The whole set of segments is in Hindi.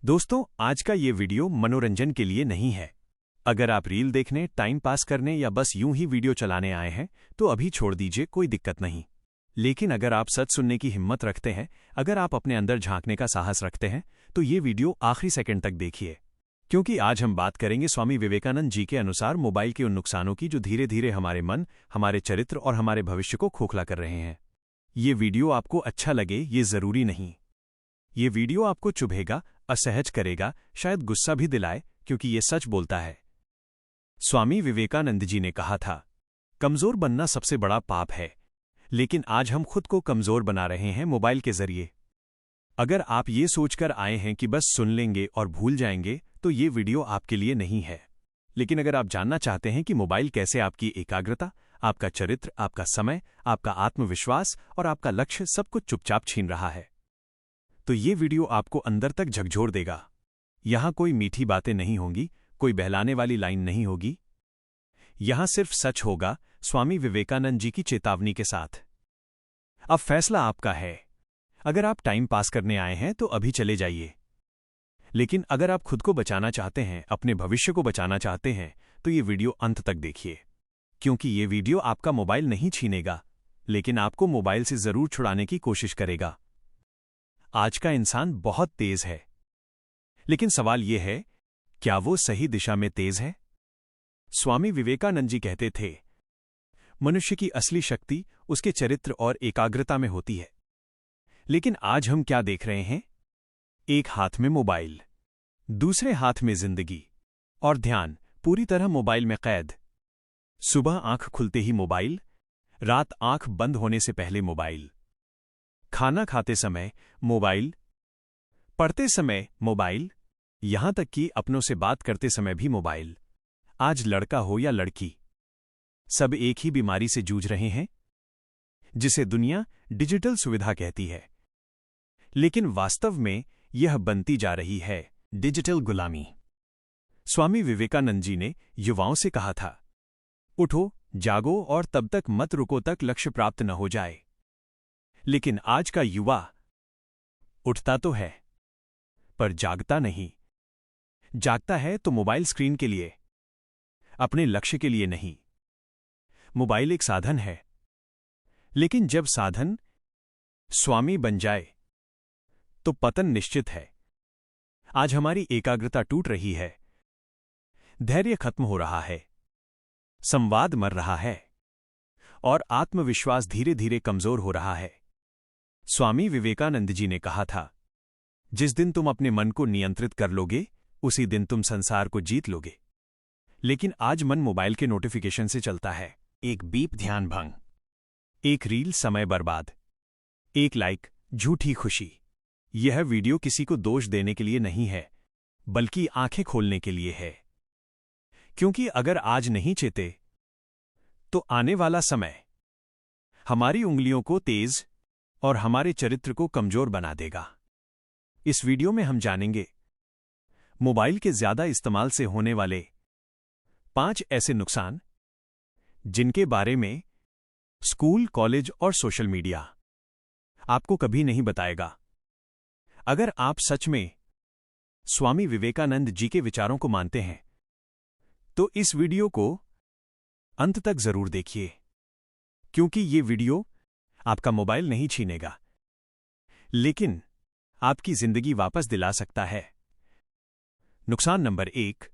दोस्तों, आज का ये वीडियो मनोरंजन के लिए नहीं है। अगर आप रील देखने, टाइम पास करने या बस यूं ही वीडियो चलाने आए हैं तो अभी छोड़ दीजिए, कोई दिक्कत नहीं। लेकिन अगर आप सच सुनने की हिम्मत रखते हैं, अगर आप अपने अंदर झांकने का साहस रखते हैं, तो ये वीडियो आखिरी सेकंड तक देखिए, क्योंकि आज हम बात करेंगे स्वामी विवेकानंद जी के अनुसार मोबाइल के उन नुकसानों की जो धीरे धीरे हमारे मन, हमारे चरित्र और हमारे भविष्य को खोखला कर रहे हैं। ये वीडियो आपको अच्छा लगे ये जरूरी नहीं। ये वीडियो आपको चुभेगा, असहज करेगा, शायद गुस्सा भी दिलाए, क्योंकि ये सच बोलता है। स्वामी विवेकानंद जी ने कहा था, कमजोर बनना सबसे बड़ा पाप है, लेकिन आज हम खुद को कमजोर बना रहे हैं मोबाइल के जरिए। अगर आप ये सोचकर आए हैं कि बस सुन लेंगे और भूल जाएंगे, तो ये वीडियो आपके लिए नहीं है। लेकिन अगर आप जानना चाहते हैं कि मोबाइल कैसे आपकी एकाग्रता, आपका चरित्र, आपका समय, आपका आत्मविश्वास और आपका लक्ष्य सब कुछ चुपचाप छीन रहा है, तो ये वीडियो आपको अंदर तक झकझोर देगा। यहां कोई मीठी बातें नहीं होंगी, कोई बहलाने वाली लाइन नहीं होगी। यहां सिर्फ सच होगा, स्वामी विवेकानंद जी की चेतावनी के साथ। अब फैसला आपका है। अगर आप टाइम पास करने आए हैं तो अभी चले जाइए, लेकिन अगर आप खुद को बचाना चाहते हैं, अपने भविष्य को बचाना चाहते हैं, तो ये वीडियो अंत तक देखिए, क्योंकि ये वीडियो आपका मोबाइल नहीं छीनेगा, लेकिन आपको मोबाइल से जरूर छुड़ाने की कोशिश करेगा। आज का इंसान बहुत तेज है, लेकिन सवाल यह है, क्या वो सही दिशा में तेज है? स्वामी विवेकानंद जी कहते थे, मनुष्य की असली शक्ति उसके चरित्र और एकाग्रता में होती है। लेकिन आज हम क्या देख रहे हैं? एक हाथ में मोबाइल, दूसरे हाथ में जिंदगी, और ध्यान पूरी तरह मोबाइल में कैद। सुबह आंख खुलते ही मोबाइल, रात आंख बंद होने से पहले मोबाइल, खाना खाते समय मोबाइल, पढ़ते समय मोबाइल, यहां तक कि अपनों से बात करते समय भी मोबाइल। आज लड़का हो या लड़की, सब एक ही बीमारी से जूझ रहे हैं, जिसे दुनिया डिजिटल सुविधा कहती है, लेकिन वास्तव में यह बनती जा रही है डिजिटल गुलामी। स्वामी विवेकानंद जी ने युवाओं से कहा था, उठो, जागो और तब तक मत रुको तक लक्ष्य प्राप्त न हो जाए। लेकिन आज का युवा उठता तो है, पर जागता नहीं। जागता है तो मोबाइल स्क्रीन के लिए, अपने लक्ष्य के लिए नहीं। मोबाइल एक साधन है, लेकिन जब साधन स्वामी बन जाए तो पतन निश्चित है। आज हमारी एकाग्रता टूट रही है, धैर्य खत्म हो रहा है, संवाद मर रहा है, और आत्मविश्वास धीरे धीरे कमजोर हो रहा है। स्वामी विवेकानंद जी ने कहा था, जिस दिन तुम अपने मन को नियंत्रित कर लोगे, उसी दिन तुम संसार को जीत लोगे। लेकिन आज मन मोबाइल के नोटिफिकेशन से चलता है। एक बीप ध्यान भंग, एक रील समय बर्बाद, एक लाइक झूठी खुशी। यह वीडियो किसी को दोष देने के लिए नहीं है, बल्कि आंखें खोलने के लिए है। क्योंकि अगर आज नहीं चेते, तो आने वाला समय हमारी उंगलियों को तेज और हमारे चरित्र को कमजोर बना देगा। इस वीडियो में हम जानेंगे मोबाइल के ज्यादा इस्तेमाल से होने वाले 5 ऐसे नुकसान, जिनके बारे में स्कूल, कॉलेज और सोशल मीडिया आपको कभी नहीं बताएगा। अगर आप सच में स्वामी विवेकानंद जी के विचारों को मानते हैं, तो इस वीडियो को अंत तक जरूर देखिए, क्योंकि ये वीडियो आपका मोबाइल नहीं छीनेगा, लेकिन आपकी जिंदगी वापस दिला सकता है। नुकसान नंबर 1,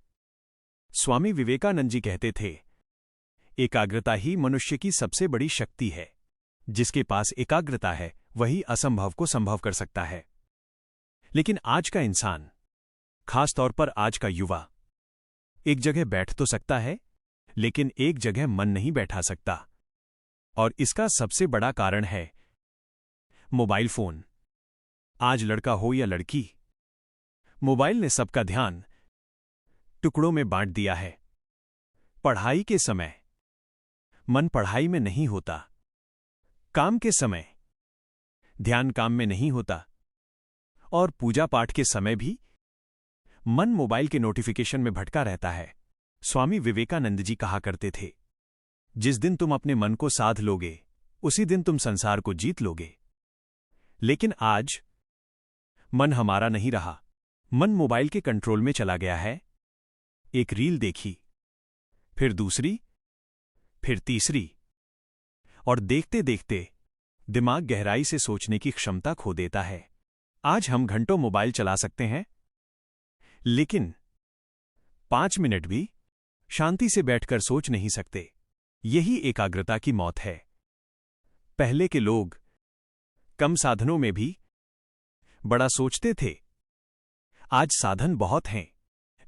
स्वामी विवेकानंद जी कहते थे, एकाग्रता ही मनुष्य की सबसे बड़ी शक्ति है। जिसके पास एकाग्रता है, वही असंभव को संभव कर सकता है। लेकिन आज का इंसान, खास तौर पर आज का युवा, एक जगह बैठ तो सकता है, लेकिन एक जगह मन नहीं बैठा सकता। और इसका सबसे बड़ा कारण है मोबाइल फोन। आज लड़का हो या लड़की, मोबाइल ने सबका ध्यान टुकड़ों में बांट दिया है। पढ़ाई के समय मन पढ़ाई में नहीं होता, काम के समय ध्यान काम में नहीं होता, और पूजा पाठ के समय भी मन मोबाइल के नोटिफिकेशन में भटका रहता है। स्वामी विवेकानंद जी कहा करते थे, जिस दिन तुम अपने मन को साध लोगे, उसी दिन तुम संसार को जीत लोगे। लेकिन आज मन हमारा नहीं रहा, मन मोबाइल के कंट्रोल में चला गया है। एक रील देखी, फिर दूसरी, फिर तीसरी, और देखते देखते दिमाग गहराई से सोचने की क्षमता खो देता है। आज हम घंटों मोबाइल चला सकते हैं, लेकिन 5 मिनट भी शांति से बैठकर सोच नहीं सकते। यही एकाग्रता की मौत है। पहले के लोग कम साधनों में भी बड़ा सोचते थे। आज साधन बहुत हैं,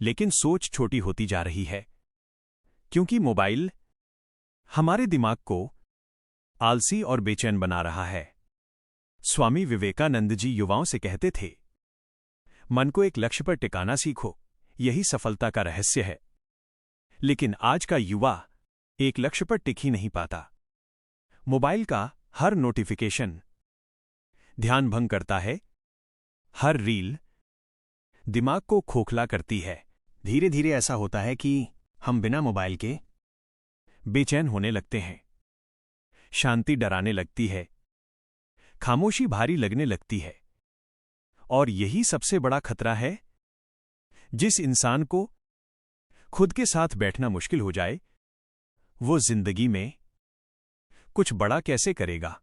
लेकिन सोच छोटी होती जा रही है, क्योंकि मोबाइल हमारे दिमाग को आलसी और बेचैन बना रहा है। स्वामी विवेकानंद जी युवाओं से कहते थे, मन को एक लक्ष्य पर टिकाना सीखो, यही सफलता का रहस्य है। लेकिन आज का युवा एक लक्ष्य पर टिक ही नहीं पाता। मोबाइल का हर नोटिफिकेशन ध्यान भंग करता है, हर रील दिमाग को खोखला करती है। धीरे धीरे ऐसा होता है कि हम बिना मोबाइल के बेचैन होने लगते हैं, शांति डराने लगती है, खामोशी भारी लगने लगती है। और यही सबसे बड़ा खतरा है। जिस इंसान को खुद के साथ बैठना मुश्किल हो जाए, वो जिंदगी में कुछ बड़ा कैसे करेगा?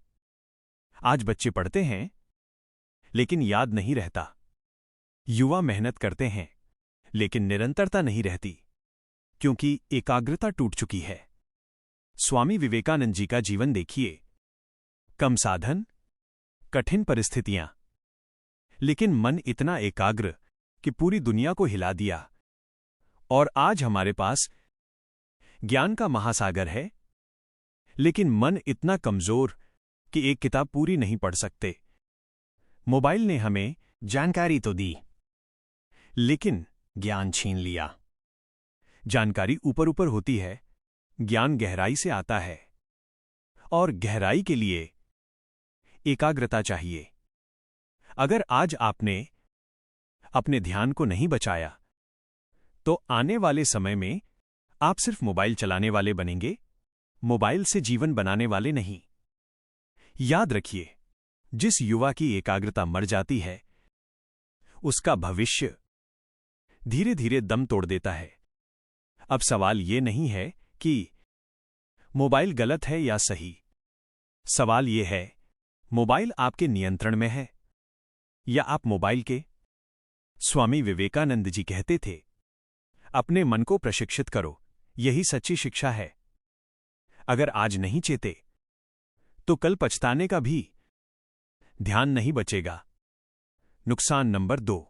आज बच्चे पढ़ते हैं, लेकिन याद नहीं रहता। युवा मेहनत करते हैं, लेकिन निरंतरता नहीं रहती, क्योंकि एकाग्रता टूट चुकी है। स्वामी विवेकानंद जी का जीवन देखिए। कम साधन, कठिन परिस्थितियां, लेकिन मन इतना एकाग्र कि पूरी दुनिया को हिला दिया। और आज हमारे पास ज्ञान का महासागर है, लेकिन मन इतना कमजोर कि एक किताब पूरी नहीं पढ़ सकते। मोबाइल ने हमें जानकारी तो दी, लेकिन ज्ञान छीन लिया। जानकारी ऊपर ऊपर होती है, ज्ञान गहराई से आता है, और गहराई के लिए एकाग्रता चाहिए। अगर आज आपने अपने ध्यान को नहीं बचाया, तो आने वाले समय में आप सिर्फ मोबाइल चलाने वाले बनेंगे, मोबाइल से जीवन बनाने वाले नहीं। याद रखिए, जिस युवा की एकाग्रता मर जाती है, उसका भविष्य धीरे धीरे दम तोड़ देता है। अब सवाल ये नहीं है कि मोबाइल गलत है या सही। सवाल ये है, मोबाइल आपके नियंत्रण में है या आप मोबाइल के? स्वामी विवेकानंद जी कहते थे, अपने मन को प्रशिक्षित करो, यही सच्ची शिक्षा है। अगर आज नहीं चेते, तो कल पछताने का भी ध्यान नहीं बचेगा। नुकसान नंबर 2।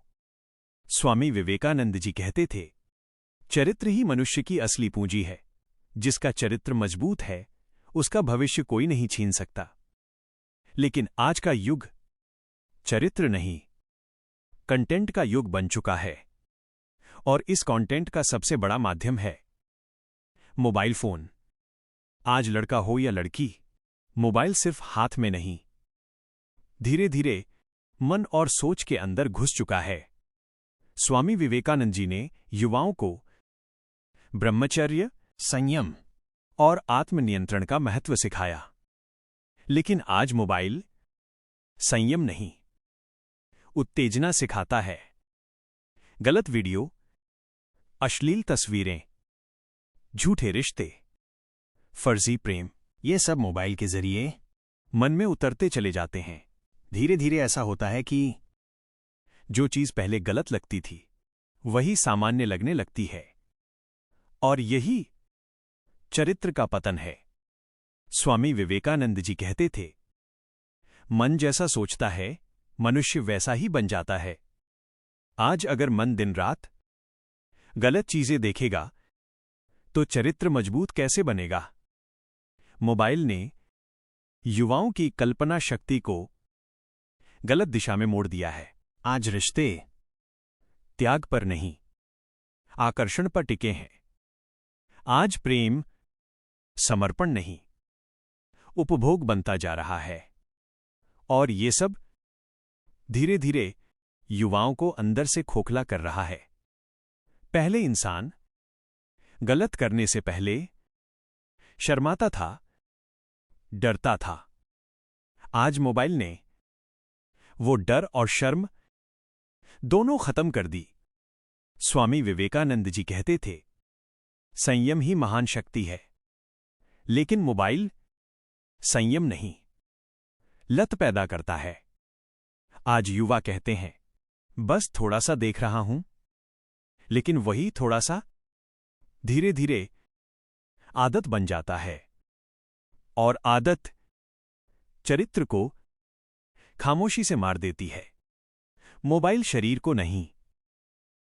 स्वामी विवेकानंद जी कहते थे, चरित्र ही मनुष्य की असली पूंजी है। जिसका चरित्र मजबूत है, उसका भविष्य कोई नहीं छीन सकता। लेकिन आज का युग चरित्र नहीं, कंटेंट का युग बन चुका है, और इस कंटेंट का सबसे बड़ा माध्यम है मोबाइल फोन। आज लड़का हो या लड़की, मोबाइल सिर्फ हाथ में नहीं, धीरे धीरे मन और सोच के अंदर घुस चुका है। स्वामी विवेकानंद जी ने युवाओं को ब्रह्मचर्य, संयम और आत्मनियंत्रण का महत्व सिखाया। लेकिन आज मोबाइल संयम नहीं, उत्तेजना सिखाता है। गलत वीडियो, अश्लील तस्वीरें, झूठे रिश्ते, फर्जी प्रेम, ये सब मोबाइल के जरिए मन में उतरते चले जाते हैं। धीरे धीरे ऐसा होता है कि जो चीज पहले गलत लगती थी, वही सामान्य लगने लगती है, और यही चरित्र का पतन है। स्वामी विवेकानंद जी कहते थे, मन जैसा सोचता है, मनुष्य वैसा ही बन जाता है। आज अगर मन दिन रात गलत चीजें देखेगा, तो चरित्र मजबूत कैसे बनेगा? मोबाइल ने युवाओं की कल्पना शक्ति को गलत दिशा में मोड़ दिया है। आज रिश्ते त्याग पर नहीं, आकर्षण पर टिके हैं। आज प्रेम समर्पण नहीं, उपभोग बनता जा रहा है। और ये सब धीरे धीरे युवाओं को अंदर से खोखला कर रहा है। पहले इंसान गलत करने से पहले शर्माता था, डरता था। आज मोबाइल ने वो डर और शर्म दोनों खत्म कर दी। स्वामी विवेकानंद जी कहते थे, संयम ही महान शक्ति है। लेकिन मोबाइल संयम नहीं, लत पैदा करता है। आज युवा कहते हैं, बस थोड़ा सा देख रहा हूं, लेकिन वही थोड़ा सा धीरे धीरे आदत बन जाता है। और आदत चरित्र को खामोशी से मार देती है। मोबाइल शरीर को नहीं,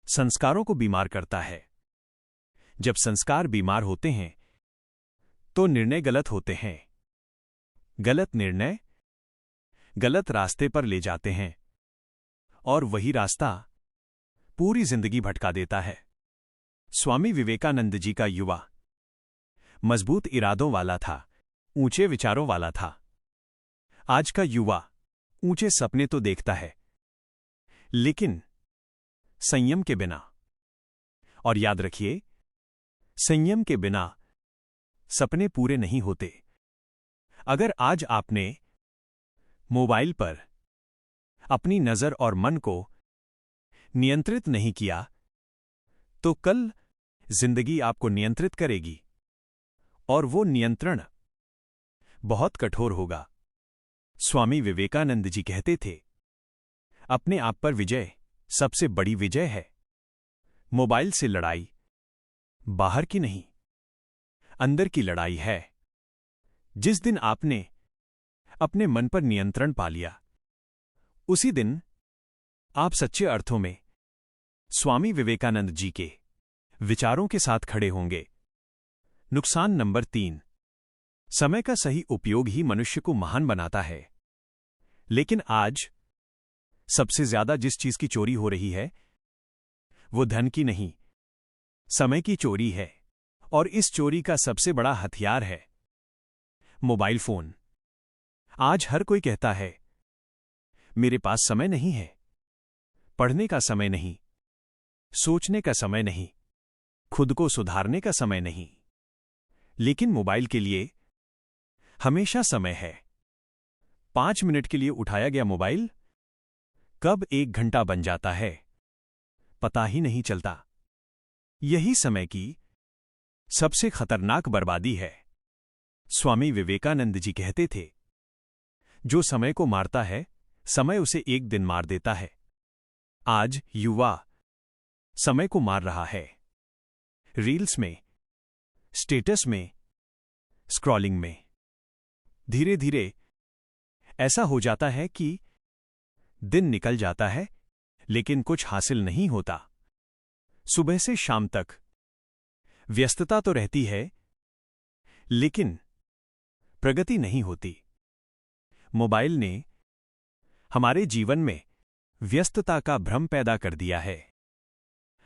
संस्कारों को बीमार करता है। जब संस्कार बीमार होते हैं तो निर्णय गलत होते हैं। गलत निर्णय गलत रास्ते पर ले जाते हैं, और वही रास्ता पूरी जिंदगी भटका देता है। स्वामी विवेकानंद जी का युवा मजबूत इरादों वाला था, ऊंचे विचारों वाला था। आज का युवा ऊंचे सपने तो देखता है, लेकिन संयम के बिना। और याद रखिए, संयम के बिना सपने पूरे नहीं होते। अगर आज आपने मोबाइल पर अपनी नजर और मन को नियंत्रित नहीं किया, तो कल जिंदगी आपको नियंत्रित करेगी, और वो नियंत्रण बहुत कठोर होगा। स्वामी विवेकानंद जी कहते थे, अपने आप पर विजय सबसे बड़ी विजय है। मोबाइल से लड़ाई बाहर की नहीं, अंदर की लड़ाई है। जिस दिन आपने अपने मन पर नियंत्रण पा लिया, उसी दिन आप सच्चे अर्थों में स्वामी विवेकानंद जी के विचारों के साथ खड़े होंगे। नुकसान नंबर 3, समय का सही उपयोग ही मनुष्य को महान बनाता है। लेकिन आज सबसे ज्यादा जिस चीज की चोरी हो रही है, वो धन की नहीं, समय की चोरी है। और इस चोरी का सबसे बड़ा हथियार है मोबाइल फोन। आज हर कोई कहता है, मेरे पास समय नहीं है, पढ़ने का समय नहीं, सोचने का समय नहीं, खुद को सुधारने का समय नहीं। लेकिन मोबाइल के लिए हमेशा समय है। 5 मिनट के लिए उठाया गया मोबाइल कब 1 घंटा बन जाता है, पता ही नहीं चलता। यही समय की सबसे खतरनाक बर्बादी है। स्वामी विवेकानंद जी कहते थे, जो समय को मारता है, समय उसे एक दिन मार देता है। आज युवा समय को मार रहा है। रील्स में, स्टेटस में, स्क्रॉलिंग में। धीरे धीरे ऐसा हो जाता है कि दिन निकल जाता है, लेकिन कुछ हासिल नहीं होता। सुबह से शाम तक व्यस्तता तो रहती है, लेकिन प्रगति नहीं होती। मोबाइल ने हमारे जीवन में व्यस्तता का भ्रम पैदा कर दिया है।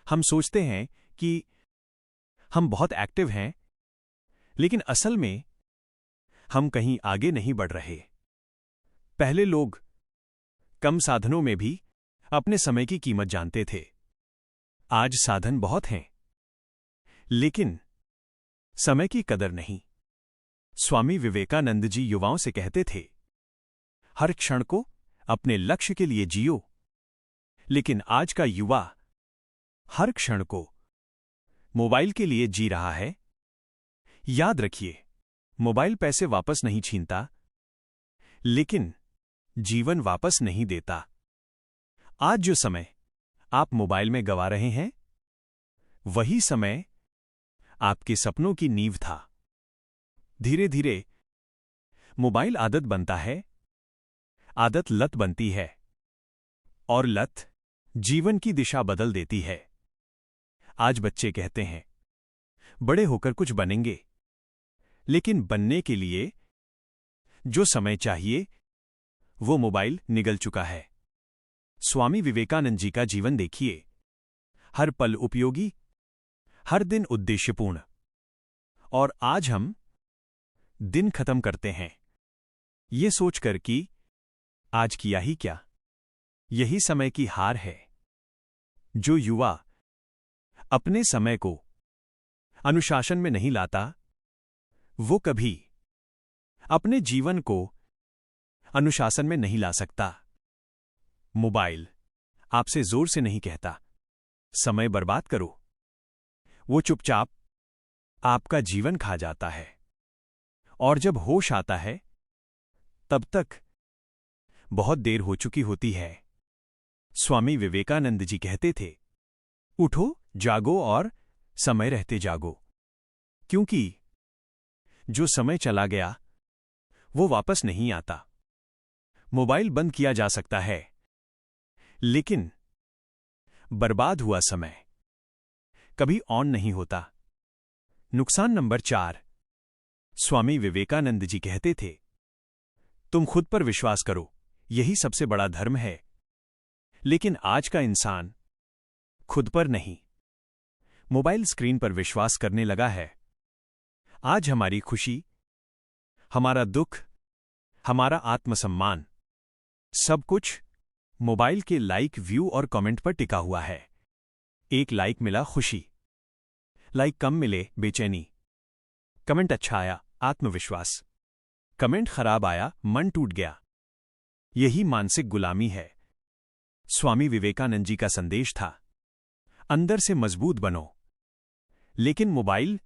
हम सोचते हैं कि हम बहुत एक्टिव हैं, लेकिन असल में हम कहीं आगे नहीं बढ़ रहे। पहले लोग कम साधनों में भी अपने समय की कीमत जानते थे। आज साधन बहुत हैं, लेकिन समय की कदर नहीं। स्वामी विवेकानंद जी युवाओं से कहते थे, हर क्षण को अपने लक्ष्य के लिए जियो। लेकिन आज का युवा हर क्षण को मोबाइल के लिए जी रहा है। याद रखिए, मोबाइल पैसे वापस नहीं छीनता, लेकिन जीवन वापस नहीं देता। आज जो समय आप मोबाइल में गवा रहे हैं, वही समय आपके सपनों की नींव था। धीरे धीरे मोबाइल आदत बनता है, आदत लत बनती है, और लत जीवन की दिशा बदल देती है। आज बच्चे कहते हैं, बड़े होकर कुछ बनेंगे, लेकिन बनने के लिए जो समय चाहिए, वो मोबाइल निगल चुका है। स्वामी विवेकानंद जी का जीवन देखिए, हर पल उपयोगी, हर दिन उद्देश्यपूर्ण। और आज हम दिन खत्म करते हैं ये सोचकर कि आज किया ही क्या। यही समय की हार है। जो युवा अपने समय को अनुशासन में नहीं लाता, वो कभी अपने जीवन को अनुशासन में नहीं ला सकता। मोबाइल आपसे जोर से नहीं कहता, समय बर्बाद करो। वो चुपचाप आपका जीवन खा जाता है, और जब होश आता है तब तक बहुत देर हो चुकी होती है। स्वामी विवेकानंद जी कहते थे, उठो, जागो और समय रहते जागो, क्योंकि जो समय चला गया वो वापस नहीं आता। मोबाइल बंद किया जा सकता है, लेकिन बर्बाद हुआ समय कभी ऑन नहीं होता। नुकसान नंबर 4। स्वामी विवेकानंद जी कहते थे, तुम खुद पर विश्वास करो, यही सबसे बड़ा धर्म है। लेकिन आज का इंसान खुद पर नहीं, मोबाइल स्क्रीन पर विश्वास करने लगा है। आज हमारी खुशी, हमारा दुख, हमारा आत्मसम्मान, सब कुछ मोबाइल के लाइक, व्यू और कमेंट पर टिका हुआ है। एक लाइक मिला, खुशी। लाइक कम मिले, बेचैनी। कमेंट अच्छा आया, आत्मविश्वास। कमेंट खराब आया, मन टूट गया। यही मानसिक गुलामी है। स्वामी विवेकानंद जी का संदेश था, अंदर से मजबूत बनो। लेकिन मोबाइल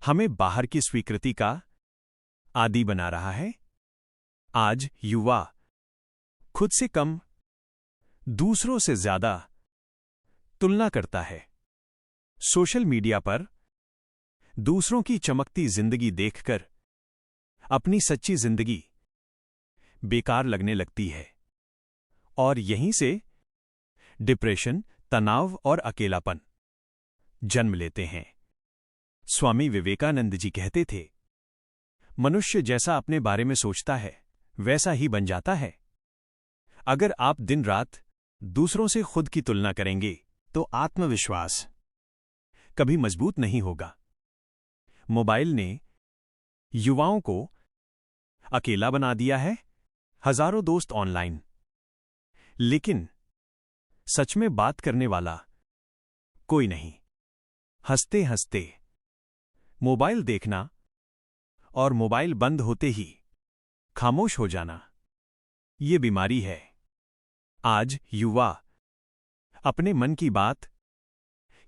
हमें बाहर की स्वीकृति का आदी बना रहा है। आज युवा खुद से कम, दूसरों से ज्यादा तुलना करता है। सोशल मीडिया पर दूसरों की चमकती जिंदगी देखकर अपनी सच्ची जिंदगी बेकार लगने लगती है, और यहीं से डिप्रेशन, तनाव और अकेलापन जन्म लेते हैं। स्वामी विवेकानंद जी कहते थे, मनुष्य जैसा अपने बारे में सोचता है वैसा ही बन जाता है। अगर आप दिन रात दूसरों से खुद की तुलना करेंगे तो आत्मविश्वास कभी मजबूत नहीं होगा। मोबाइल ने युवाओं को अकेला बना दिया है। हजारों दोस्त ऑनलाइन, लेकिन सच में बात करने वाला कोई नहीं। हंसते हंसते मोबाइल देखना और मोबाइल बंद होते ही खामोश हो जाना, ये बीमारी है। आज युवा अपने मन की बात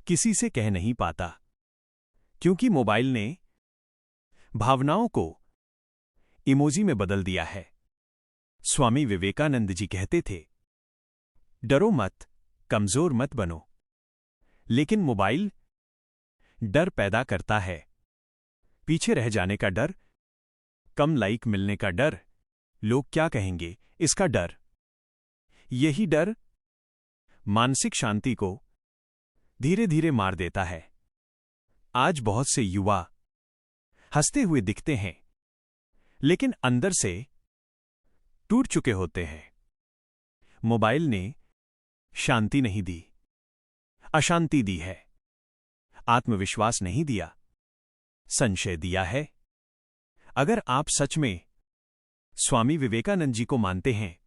किसी से कह नहीं पाता, क्योंकि मोबाइल ने भावनाओं को इमोजी में बदल दिया है। स्वामी विवेकानंद जी कहते थे, डरो मत, कमजोर मत बनो। लेकिन मोबाइल डर पैदा करता है। पीछे रह जाने का डर, कम लाइक मिलने का डर, लोग क्या कहेंगे, इसका डर। यही डर मानसिक शांति को धीरे धीरे मार देता है। आज बहुत से युवा हंसते हुए दिखते हैं, लेकिन अंदर से टूट चुके होते हैं। मोबाइल ने शांति नहीं दी, अशांति दी है। आत्मविश्वास नहीं दिया, संशय दिया है। अगर आप सच में स्वामी विवेकानंद जी को मानते हैं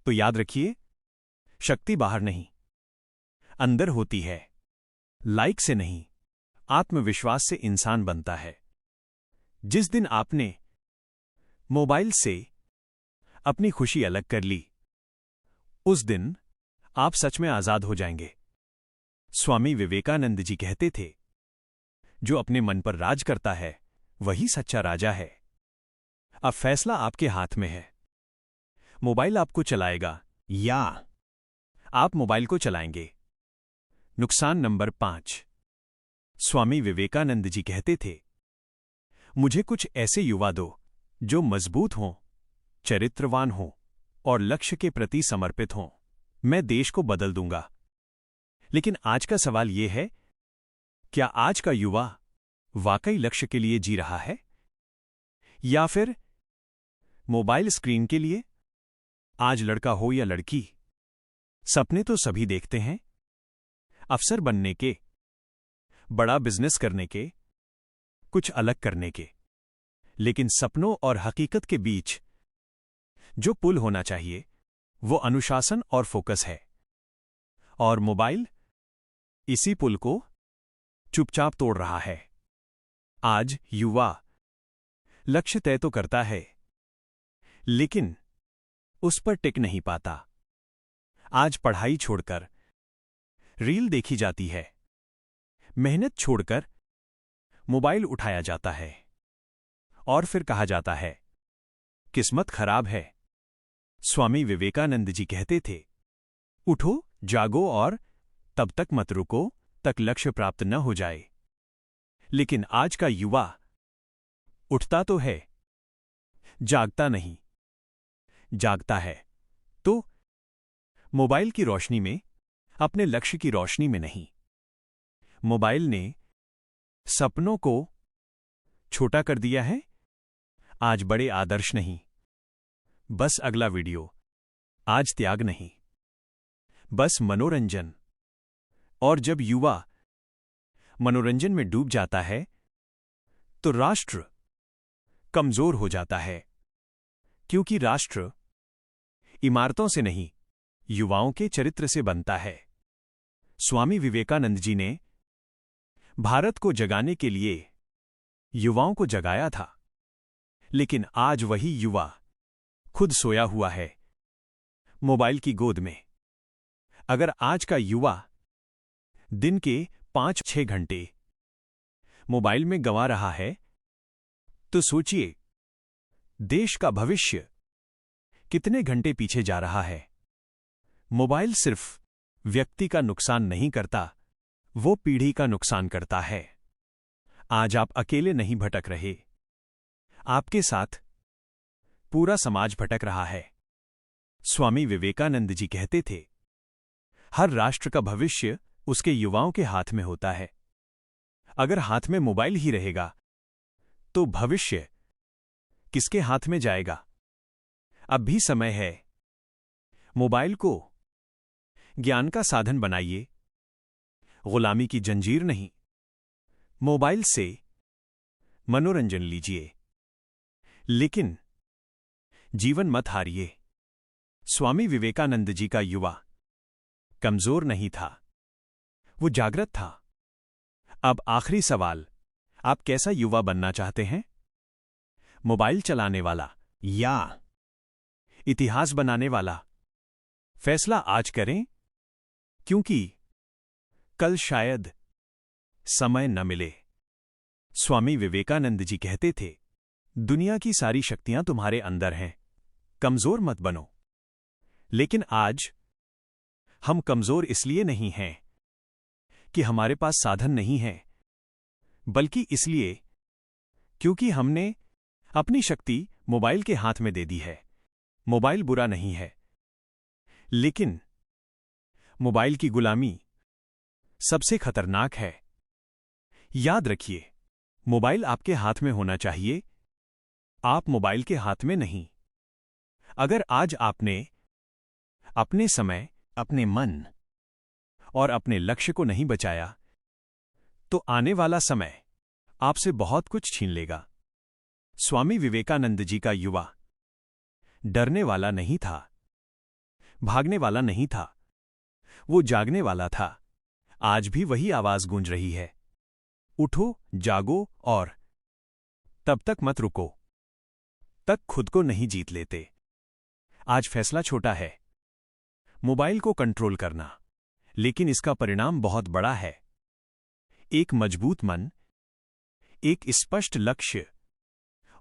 तो याद रखिए, शक्ति बाहर नहीं, अंदर होती है। लाइक से नहीं, आत्मविश्वास से इंसान बनता है। जिस दिन आपने मोबाइल से अपनी खुशी अलग कर ली, उस दिन आप सच में आजाद हो जाएंगे। स्वामी विवेकानंद जी कहते थे, जो अपने मन पर राज करता है वही सच्चा राजा है। अब फैसला आपके हाथ में है। मोबाइल आपको चलाएगा या आप मोबाइल को चलाएंगे। नुकसान नंबर 5। स्वामी विवेकानंद जी कहते थे, मुझे कुछ ऐसे युवा दो जो मजबूत हों, चरित्रवान हों और लक्ष्य के प्रति समर्पित हों। मैं देश को बदल दूंगा। लेकिन आज का सवाल यह है, क्या आज का युवा वाकई लक्ष्य के लिए जी रहा है, या फिर मोबाइल स्क्रीन के लिए? आज लड़का हो या लड़की, सपने तो सभी देखते हैं, अफसर बनने के, बड़ा बिजनेस करने के, कुछ अलग करने के। लेकिन सपनों और हकीकत के बीच जो पुल होना चाहिए वो अनुशासन और फोकस है। और मोबाइल इसी पुल को चुपचाप तोड़ रहा है। आज युवा लक्ष्य तय तो करता है, लेकिन उस पर टिक नहीं पाता। आज पढ़ाई छोड़कर रील देखी जाती है, मेहनत छोड़कर मोबाइल उठाया जाता है और फिर कहा जाता है किस्मत खराब है। स्वामी विवेकानंद जी कहते थे, उठो, जागो और तब तक मत रुको तक लक्ष्य प्राप्त न हो जाए। लेकिन आज का युवा उठता तो है, जागता नहीं। जागता है तो मोबाइल की रोशनी में, अपने लक्ष्य की रोशनी में नहीं। मोबाइल ने सपनों को छोटा कर दिया है। आज बड़े आदर्श नहीं, बस अगला वीडियो। आज त्याग नहीं, बस मनोरंजन। और जब युवा मनोरंजन में डूब जाता है तो राष्ट्र कमजोर हो जाता है, क्योंकि राष्ट्र इमारतों से नहीं, युवाओं के चरित्र से बनता है। स्वामी विवेकानंद जी ने भारत को जगाने के लिए युवाओं को जगाया था, लेकिन आज वही युवा खुद सोया हुआ है मोबाइल की गोद में। अगर आज का युवा दिन के 5-6 घंटे मोबाइल में गंवा रहा है तो सोचिए देश का भविष्य कितने घंटे पीछे जा रहा है। मोबाइल सिर्फ व्यक्ति का नुकसान नहीं करता, वो पीढ़ी का नुकसान करता है। आज आप अकेले नहीं भटक रहे, आपके साथ पूरा समाज भटक रहा है। स्वामी विवेकानंद जी कहते थे, हर राष्ट्र का भविष्य उसके युवाओं के हाथ में होता है। अगर हाथ में मोबाइल ही रहेगा तो भविष्य किसके हाथ में जाएगा? अब भी समय है। मोबाइल को ज्ञान का साधन बनाइए, गुलामी की जंजीर नहीं। मोबाइल से मनोरंजन लीजिए, लेकिन जीवन मत हारिए। स्वामी विवेकानंद जी का युवा कमजोर नहीं था, वो जागृत था। अब आखिरी सवाल, आप कैसा युवा बनना चाहते हैं? मोबाइल चलाने वाला या इतिहास बनाने वाला? फैसला आज करें, क्योंकि कल शायद समय न मिले। स्वामी विवेकानंद जी कहते थे, दुनिया की सारी शक्तियां तुम्हारे अंदर हैं, कमजोर मत बनो। लेकिन आज हम कमजोर इसलिए नहीं हैं कि हमारे पास साधन नहीं है, बल्कि इसलिए क्योंकि हमने अपनी शक्ति मोबाइल के हाथ में दे दी है। मोबाइल बुरा नहीं है, लेकिन मोबाइल की गुलामी सबसे खतरनाक है। याद रखिए, मोबाइल आपके हाथ में होना चाहिए, आप मोबाइल के हाथ में नहीं। अगर आज आपने अपने समय, अपने मन और अपने लक्ष्य को नहीं बचाया, तो आने वाला समय आपसे बहुत कुछ छीन लेगा। स्वामी विवेकानंद जी का युवा डरने वाला नहीं था, भागने वाला नहीं था, वो जागने वाला था। आज भी वही आवाज गूंज रही है, उठो, जागो और तब तक मत रुको तक खुद को नहीं जीत लेते। आज फैसला छोटा है, मोबाइल को कंट्रोल करना, लेकिन इसका परिणाम बहुत बड़ा है। एक मजबूत मन, एक स्पष्ट लक्ष्य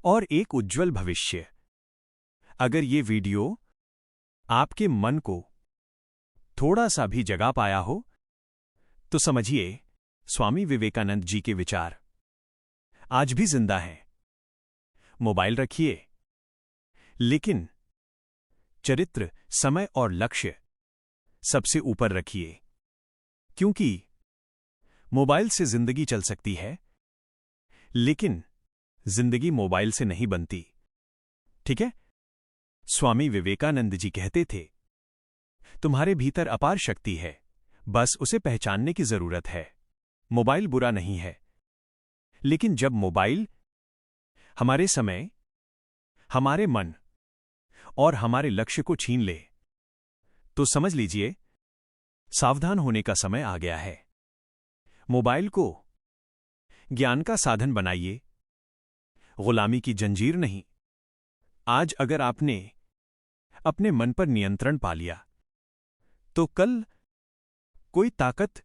और एक उज्जवल भविष्य। अगर ये वीडियो आपके मन को थोड़ा सा भी जगा पाया हो, तो समझिए स्वामी विवेकानंद जी के विचार आज भी जिंदा हैं। मोबाइल रखिए, लेकिन चरित्र, समय और लक्ष्य सबसे ऊपर रखिए, क्योंकि मोबाइल से जिंदगी चल सकती है, लेकिन जिंदगी मोबाइल से नहीं बनती। ठीक है? स्वामी विवेकानंद जी कहते थे, तुम्हारे भीतर अपार शक्ति है, बस उसे पहचानने की जरूरत है। मोबाइल बुरा नहीं है, लेकिन जब मोबाइल हमारे समय, हमारे मन और हमारे लक्ष्य को छीन ले, तो समझ लीजिए सावधान होने का समय आ गया है। मोबाइल को ज्ञान का साधन बनाइए, गुलामी की जंजीर नहीं। आज अगर आपने अपने मन पर नियंत्रण पा लिया, तो कल कोई ताकत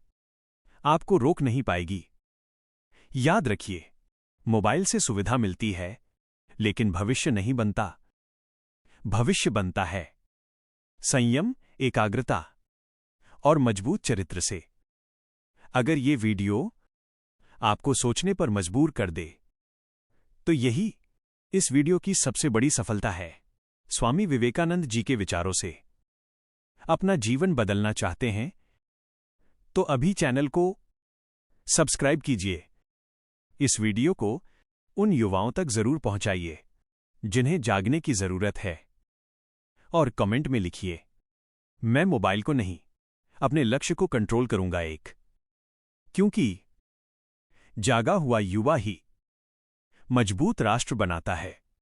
आपको रोक नहीं पाएगी। याद रखिए, मोबाइल से सुविधा मिलती है, लेकिन भविष्य नहीं बनता। भविष्य बनता है संयम, एकाग्रता और मजबूत चरित्र से। अगर ये वीडियो आपको सोचने पर मजबूर कर दे, तो यही इस वीडियो की सबसे बड़ी सफलता है। स्वामी विवेकानंद जी के विचारों से अपना जीवन बदलना चाहते हैं तो अभी चैनल को सब्सक्राइब कीजिए। इस वीडियो को उन युवाओं तक जरूर पहुंचाइए जिन्हें जागने की जरूरत है, और कमेंट में लिखिए, मैं मोबाइल को नहीं, अपने लक्ष्य को कंट्रोल करूंगा। क्योंकि जागा हुआ युवा ही मजबूत राष्ट्र बनाता है।